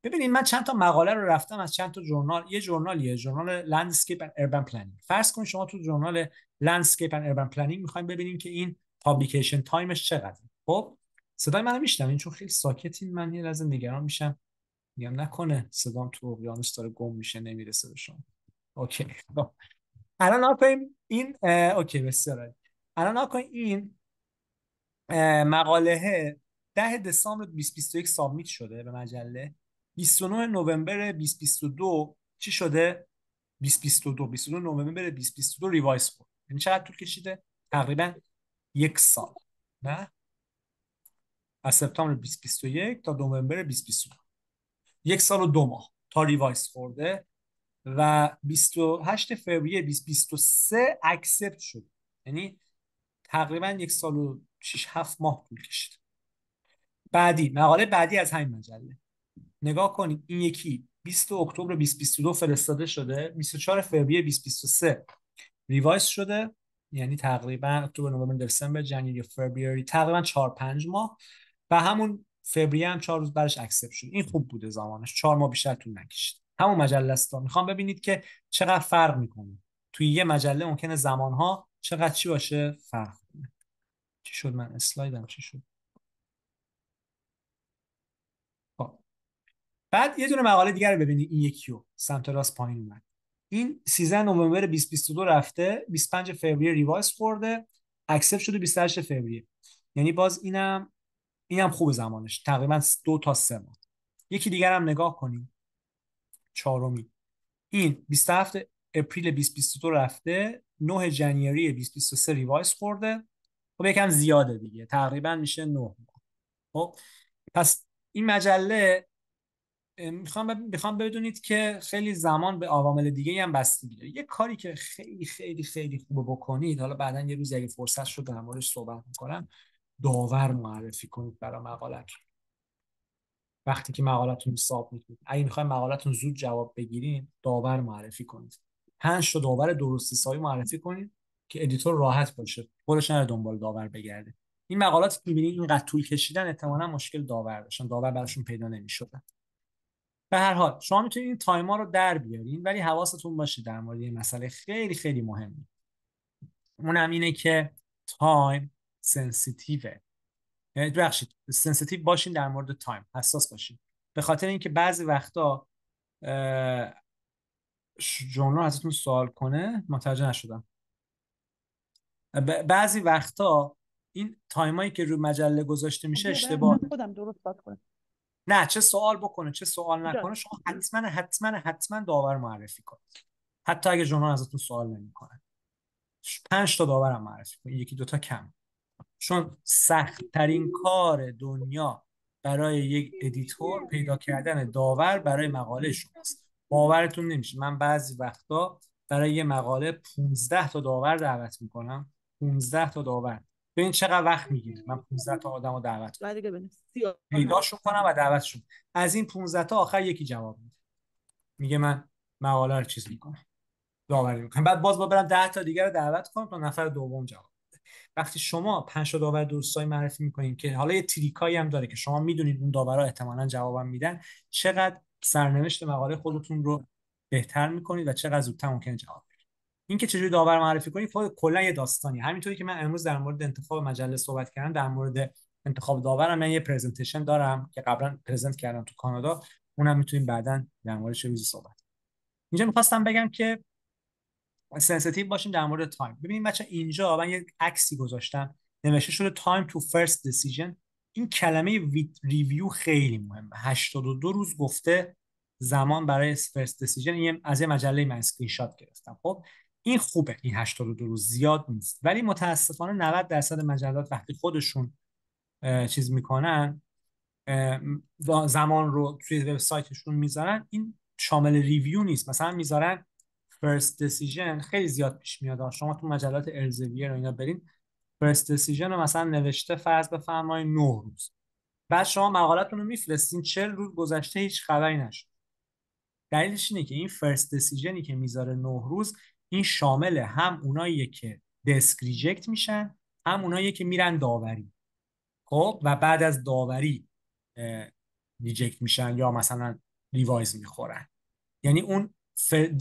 ببینید من چند تا مقاله رو رفتم از چند تا ژورنال، یه ژورنال لندسکیپ اند اربن پلنینگ. فرض کنید شما تو ژورنال لندسکیپ اند اربن پلنینگ میخوایم ببینیم که این پابلیکیشن تایمش چقدره. خب صدای منو میشنوین؟ چون خیلی ساکتین، من یه لحظه نگران میشم، میگم نکنه صدام تو اقیانوس داره گم میشه نمیرسه به شما. اوکی. خب. الان آقایون این اوکی بسیار عالی. الان آقایون این مقاله 10 دسامبر 2021 سابمیت شده به مجله. 29 نوامبر 2022 چی شده؟ 22 نوامبر 2022 ریوایز شد. یعنی چقدر طول کشیده؟ تقریبا یک سال. نه؟ از سپتامبر 2021 تا نوامبر 2022 یک سال و 2 ماه تا ریوایز خورده و 28 فوریه 2023 اکسپت شد. یعنی تقریبا یک سال و 6-7 ماه طول کشید. بعدی مقاله بعدی از همین مجله نگاه کنید، این یکی 20 اکتبر 2022 فرستاده شده، 24 فوریه 2023 ریوایز شده، یعنی تقریبا اکتبر نوامبر دسامبر ژانویه فوریه، تقریبا 4-5 ماه. و همون فوریه هم 4 روز بعدش اکسپت شد. این خوب بوده زمانش، 4 ماه بیشتر طول نکشید. همون مجله است. میخوام ببینید که چقدر فرق میکنه توی یه مجله، ممکنه زمانها چقدر چی باشه فرق کنه. چی شد؟ من اسلایدم چی شد؟ خب بعد یه دونه مقاله دیگر رو ببینید، این یکی رو سمت راست پایین اومد. این 13 نوامبر 2022 رفته، 25 فوریه ریوایز خورده، اکسپت شده 28 فوریه. یعنی باز اینم خوب زمانش، تقریبا 2 تا 3 ماه. یکی دیگر هم نگاه کنیم، چهارمی، این 27 اپریل 2022 رفته، 9 ژانویه 2023 ریوایز خورده. خب یکم زیاده دیگه، تقریبا میشه 9 ماه. خب پس این مجله میخوام بدونید که خیلی زمان به عوامل دیگه هم بستگی داره. یه کاری که خیلی خیلی خیلی خوبه بکنید، حالا بعدا یه روز اگه فرصت شد در موردش صحبت میکنم، داور معرفی کنید برای مقالت. وقتی که مقالتون رو سابمیت میکنید، اگه میخواید مقالتون زود جواب بگیرین، داور معرفی کنید. 5 تا داور درست حسابی معرفی کنید که ادیتور راحت باشه، خودش نره دنبال داور بگرده. این مقالاتی که می‌بینید اینقدر طول کشیدن، احتمالاً مشکل داور داشتن، داور براشون پیدا نمی‌شد. به هر حال شما میتونید این تایما رو در بیارین، ولی حواستون باشه در مورد یه مسئله خیلی خیلی مهمه. اونم اینه که تایم سنسیتیوه. یعنی ببخشید، سنسیتیو باشین در مورد تایم، حساس باشین. به خاطر اینکه بعضی وقتا ژورنال ازتون سوال کنه، متوجه نشدم. بعضی وقتا این تایمایی که رو مجله گذاشته میشه اشتباه. خودم درست بات کنم. نه، چه سوال بکنه چه سوال جان. نکنه، شما حتما داور معرفی کنید، حتی اگه ژورنال ازتون سوال نمیکنه. 5 تا داورم معرفی کنید، یکی دوتا کم. چون سخت ترین کار دنیا برای یک ادیتور پیدا کردن داور برای مقاله شماست. باورتون نمیشه من بعضی وقتا برای یه مقاله 15 تا داور دعوت میکنم. 15 تا داور. ببین چقدر وقت میگیره من 15 تا آدمو دعوت کنم، بعد دیگه بنویس. پیداشون کنم و دعوتشون. از این 15 تا آخر یکی جواب میده، میگه من مقاله رو چیز میکنم، داوری میکنم. بعد باز برم 10 تا دیگه رو دعوت کنم تا نفر دوم جواب. وقتی شما 5 تا داور درستای معرفی میکنین که حالا یه تریکایی هم داره که شما میدونید اون داورا احتمالاً جوابم میدن، چقدر سرنوشت مقاله خودتون رو بهتر میکنید و چقدر زودتر ممکنه جواب بدید. این که چجوری داور معرفی کنید خود کلا یه داستانی. همینطوری که من امروز در مورد انتخاب مجله صحبت کردم، در مورد انتخاب داورم من یه پرزنتیشن دارم که قبلا پرزنت کردم تو کانادا، اونم میتونیم بعداً در موردش روزی صحبت. اینجا می‌خواستم بگم که سنسیتیو باشیم در مورد تایم. ببینید بچه، اینجا من یک عکسی گذاشتم نوشته شده تایم تو فرست دیسیژن. این کلمه ریویو خیلی مهمه. 82 روز گفته زمان برای فرست دیسیژن. از یه مجله من اسکرین شات گرفتم. خب این خوبه، این 82 روز زیاد نیست، ولی متاسفانه 90% مجلات وقتی خودشون چیز میکنن، زمان رو توی وبسایتشون میذارن، این شامل ریویو نیست. مثلا میذارن فرست دیسیژن، خیلی زیاد پیش میاد. شما تو مجلات الزویر و اینا برین، فرست دیسیژن رو مثلا نوشته فرض بفرمایید 9 روز، بعد شما مقالتون رو میفرستین 40 روز گذشته هیچ خبری نشد. دلیلش اینه که این فرست دیسیژنی که میذاره 9 روز، این شامل هم اوناییه که دسک ریجکت میشن، هم اوناییه که میرن داوری. خب و بعد از داوری ریجکت میشن یا مثلا ریوایز میخورن. یعنی اون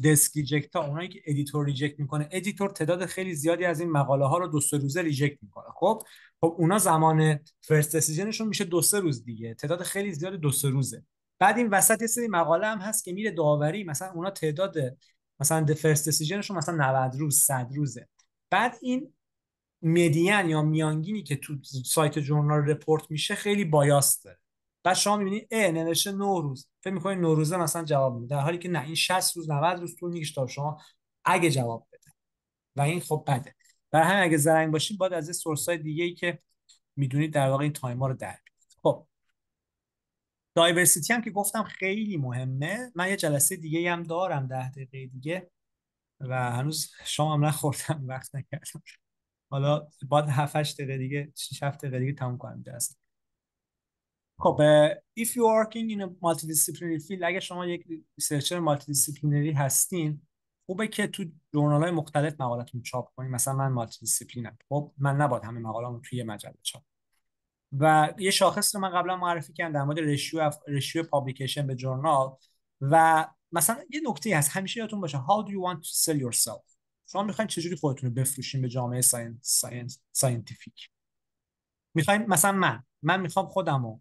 دسک ریجکت ها، اونایی که ادیتور ریجکت میکنه، ادیتور تعداد خیلی زیادی از این مقاله ها رو 2-3 روزه ریجکت میکنه. خب اونا زمان فرست دیسیژنشون میشه 2-3 روز دیگه، تعداد خیلی زیاد 2-3 روزه. بعد این وسط یه سری مقاله هم هست که میره داوری، مثلا اونا تعداد مثلا فرست دیسیژنشون مثلا 90 روز 100 روزه. بعد این مدین یا میانگینی که تو سایت ژورنال رپورت میشه خیلی بایاس داره. بعد شما میبینید نوشته 9 روز، فکر می‌کنید 9 روزه مثلا جواب میده، در حالی که نه، این 60 روز 90 روز طول میکشه تا شما اگه جواب بده. و این خب بده. برای همین اگه زرنگ باشید باید از این سورس‌های دیگه‌ای که میدونید در واقع این تایم‌ها رو در بیارید. خب دایورسیتی هم که گفتم خیلی مهمه. من یه جلسه دیگه هم دارم 10 دقیقه دیگه و هنوز شامم نخوردم، وقت نکردم. حالا بعد 7-8 دقیقه دیگه 6-7 دقیقه دیگه تموم کنم درس. خب if you are working in a multidisciplinary field، اگه شما یک ریسرچر مالتی دیسیپلینری هستین، خوبه که تو ژورنال‌های مختلف مقالتون چاپ کنین. مثلا من مالتی دیسیپلینم، خب من نباید همه مقاله‌مو توی یه مجله چاپ. و یه شاخص رو من قبلا معرفی کردم در مورد رشیو پابلیکیشن به ژورنال. و مثلا یه نکته هست همیشه یادتون باشه، how do you want to sell yourself. شما میخواین چجوری خودتون رو بفروشین به جامعه ساینتیفیک؟ میخواین مثلا من میخوام خودمو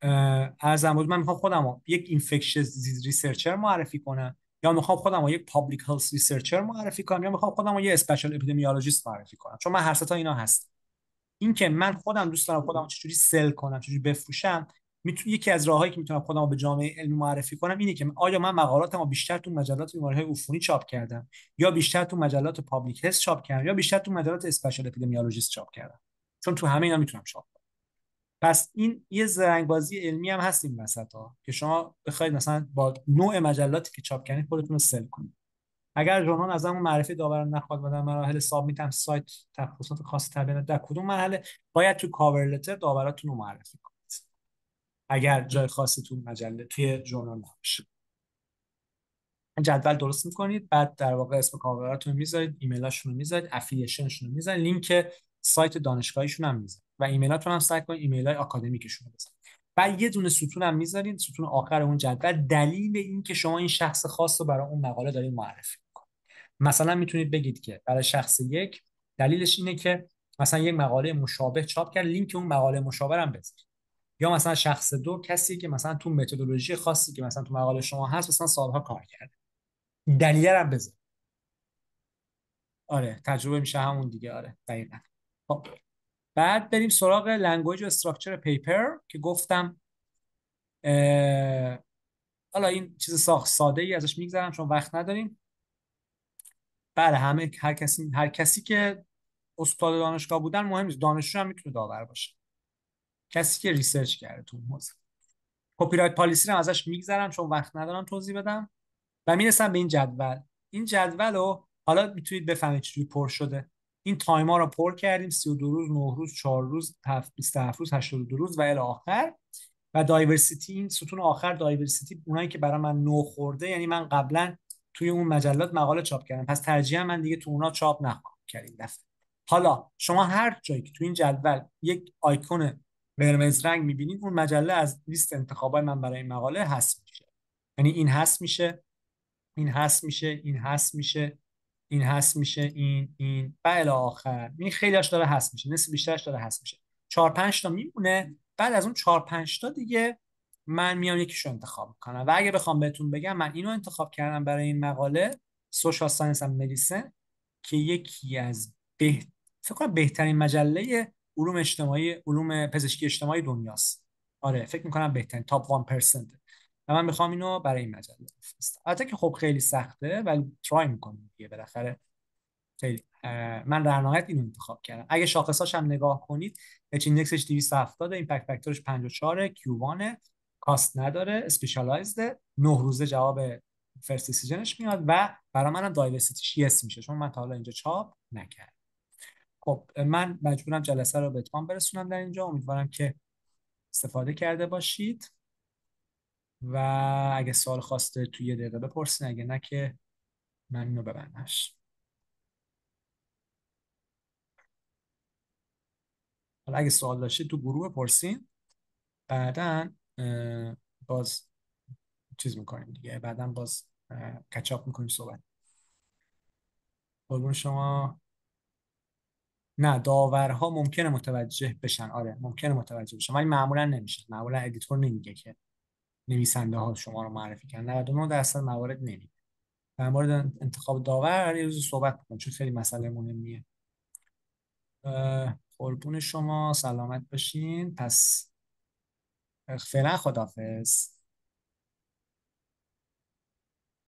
من میخوام خودمو یک اینفکشس ریسرچر معرفی کنم، یا میخوام خودمو یک پابلیک هلث ریسرچر معرفی کنم، یا میخوام خودمو یه اسپشیال اپیدمیولوژیست معرفی کنم. چون من هر سه تا اینا هستم. این که من خودم دوست دارم خودمو چجوری سل کنم، چجوری بفروشم، یکی از راههایی که میتونم خودمو به جامعه علمی معرفی کنم اینه که آیا من مقالاتمو بیشتر تو مجلات بیماری‌های عفونی چاپ کردم، یا بیشتر تو مجلات پابلیک هلث چاپ کردم، یا بیشتر تو مجلات اسپشیال اپیدمیولوژیست چاپ کردم. چون تو همه اینا میتونم چاپ کنم. پس این یه زرنگبازی علمی هم هست این وسط ها که شما بخواید مثلا با نوع مجلاتی که چاپ کردید خودتون رو سل کنید. اگر ژورنال از همون معرفی داور نخواد و در مراحل سابمیت هم سایت تخصصات خاص تبیین در کدوم مرحله باید تو کاور لتر داوراتون رو معرفی کنید اگر جای خاصی تو مجله توی ژورنال نباشه. جدول درست میکنید، بعد در واقع اسم کاربراتون میذارید، ایمیلاشون رو میذارید، افیلیشنشون رو میذارید، لینک سایت دانشگاهیشون هم میذارید و ایمیلاتون هم سعی کنید ایمیل های آکادمیکشون رو بذارید. بعد یه دونه ستون هم میذارید، ستون آخر اون جدول، دلیل این که شما این شخص خاص رو برای اون مقاله دارید معرفی میکنید. مثلا میتونید بگید که برای شخص یک دلیلش اینه که مثلا یک مقاله مشابه چاپ کرد، لینک اون مقاله مشابه هم بذارید. یا مثلا شخص دو کسی که مثلا تو متدولوژی خاصی که مثلا تو مقاله شما هست مثلا سالها کار کرده، دلیل هم بذارید. آره تجربه میشه همون دیگه. آره دقیقاً. خب بعد بریم سراغ لنگویج و استراکچر پیپر که گفتم حالا این چیز ساده ای ازش میگذرم چون وقت نداریم. بله همه هر کسی که استاد دانشگاه بودن مهم نیست، دانشجو هم میتونه داور باشه، کسی که ریسرچ کرده تو موضوع. کپی رایت پالیسی رو ازش میگذرم چون وقت ندارم توضیح بدم و میرسم به این جدول. این جدول رو حالا میتونید بفهمید چجوری پر شده. این تایما رو پر کردیم، 32 روز، 9 روز، 4 روز، 27 روز، 82 روز و الی آخر. و دایورسیتی، این ستون آخر دایورسیتی اونایی که برای من نو خورده، یعنی من قبلا توی اون مجلات مقاله چاپ کردم پس ترجیحاً من دیگه تو اونا چاپ نخواهم کرد این دفعه. حالا شما هر جایی که تو این جدول یک آیکون قرمز رنگ می‌بینید اون مجله از لیست انتخابای من برای این مقاله حذف میشه. یعنی این حذف میشه، این حذف میشه، این حذف میشه، این حذف میشه، این و الی آخر. این خیلیش داره حذف میشه، نصف بیشترش داره حذف میشه. 4 5 تا میمونه. بعد از اون 4 5 تا دیگه من میام یکیشو انتخاب میکنم و اگه بخوام بهتون بگم من اینو انتخاب کردم برای این مقاله، سوشال ساینس اند مدیسن، که یکی از فکر کنم بهترین مجله علوم اجتماعی، علوم پزشکی اجتماعی دنیاست. آره فکر میکنم بهترین تاپ 1% و من میخوام اینو برای این مجله بفرستم. البته که خب خیلی سخته ولی ترای میکنم دیگه بالاخره. خیلی من در نهایت اینو انتخاب کردم. اگه شاخصاش هم نگاه کنید، اچ ایندکسش 270، ایمپکت فاکتورش 54، کیو1، کاست نداره، اسپیشالایزد، 9 روزه جواب فرست دیسیژنش میاد و برای منم دایورسیتیش یس میشه چون من تا حالا اینجا چاپ نکردم. خب من مجبورم جلسه رو به اتمام برسونم در اینجا. امیدوارم که استفاده کرده باشید و اگه سوال خواسته توی یه دقیقه بپرسین، اگه نه که من اینو ببندمش. حالا اگه سوال داشتید تو گروه بپرسین، بعداً باز چیز میکنیم دیگه، بعداً باز کچاپ میکنیم صحبت. قربون شما. نه داورها ممکنه متوجه بشن، آره ممکنه متوجه بشن ولی معمولا نمیشه. معمولا ادیتور نمیگه که نویسنده ها شما رو معرفی کردن، 99% موارد نمیگه. در مورد انتخاب داور یه روز صحبت میکنم چون خیلی مسئله مهمیه. قربون شما، سلامت باشین. پس فعلا خداحافظ.